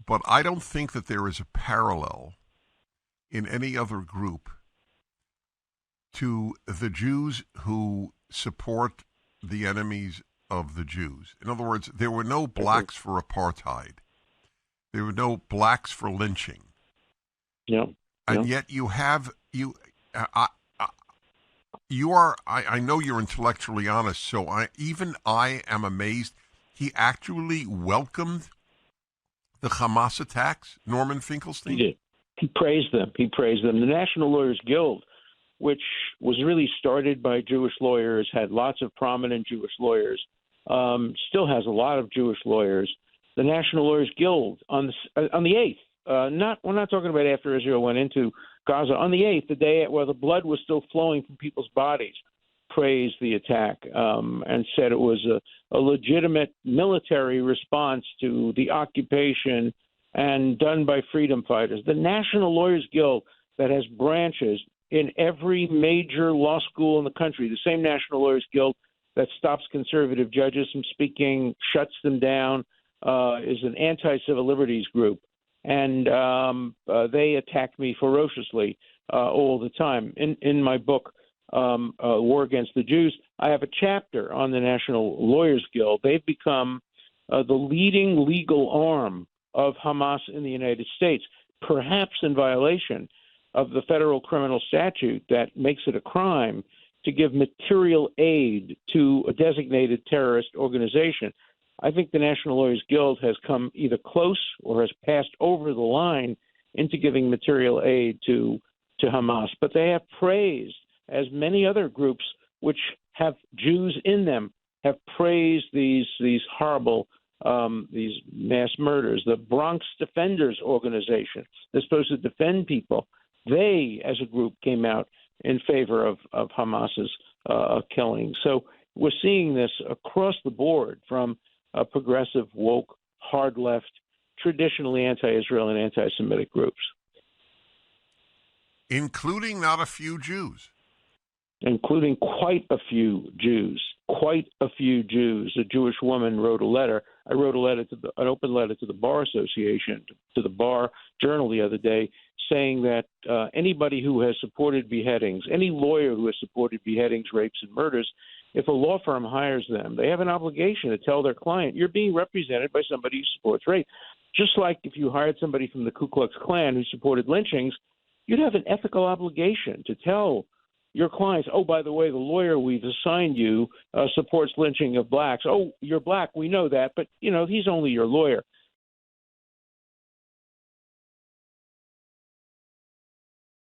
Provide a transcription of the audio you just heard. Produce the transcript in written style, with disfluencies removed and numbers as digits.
but I don't think that there is a parallel in any other group to the Jews who support the enemies of the Jews. In other words, there were no blacks for apartheid. There were no blacks for lynching. Yeah. And yet you have I know you're intellectually honest, so I am amazed. He actually welcomed the Hamas attacks, Norman Finkelstein? He did. He praised them. The National Lawyers Guild, which was really started by Jewish lawyers, had lots of prominent Jewish lawyers, still has a lot of Jewish lawyers. The National Lawyers Guild on the 8th, we're not talking about after Israel went into Gaza, on the 8th, the day where the blood was still flowing from people's bodies, praised the attack and said it was a legitimate military response to the occupation and done by freedom fighters. The National Lawyers Guild, that has branches in every major law school in the country, the same National Lawyers Guild that stops conservative judges from speaking, shuts them down, is an anti-civil liberties group. And they attack me ferociously all the time. In my book, War Against the Jews, I have a chapter on the National Lawyers Guild. They've become the leading legal arm of Hamas in the United States, perhaps in violation of the federal criminal statute that makes it a crime to give material aid to a designated terrorist organization. I think the National Lawyers Guild has come either close or has passed over the line into giving material aid to Hamas. But they have praised, as many other groups which have Jews in them, have praised these horrible these mass murders. The Bronx Defenders Organization, they're supposed to defend people. They, as a group, came out in favor of Hamas's killing. So we're seeing this across the board from progressive, woke, hard left, traditionally anti-Israel and anti-Semitic groups. Including not a few Jews. Including quite a few Jews. A Jewish woman wrote a letter. I wrote an open letter to the Bar Association, to the Bar Journal the other day, saying that anybody who has supported beheadings, any lawyer who has supported beheadings, rapes, and murders, if a law firm hires them, they have an obligation to tell their client, you're being represented by somebody who supports rape. Just like if you hired somebody from the Ku Klux Klan who supported lynchings, you'd have an ethical obligation to tell your clients, oh, by the way, the lawyer we've assigned you supports lynching of blacks. Oh, you're black, we know that, but, he's only your lawyer.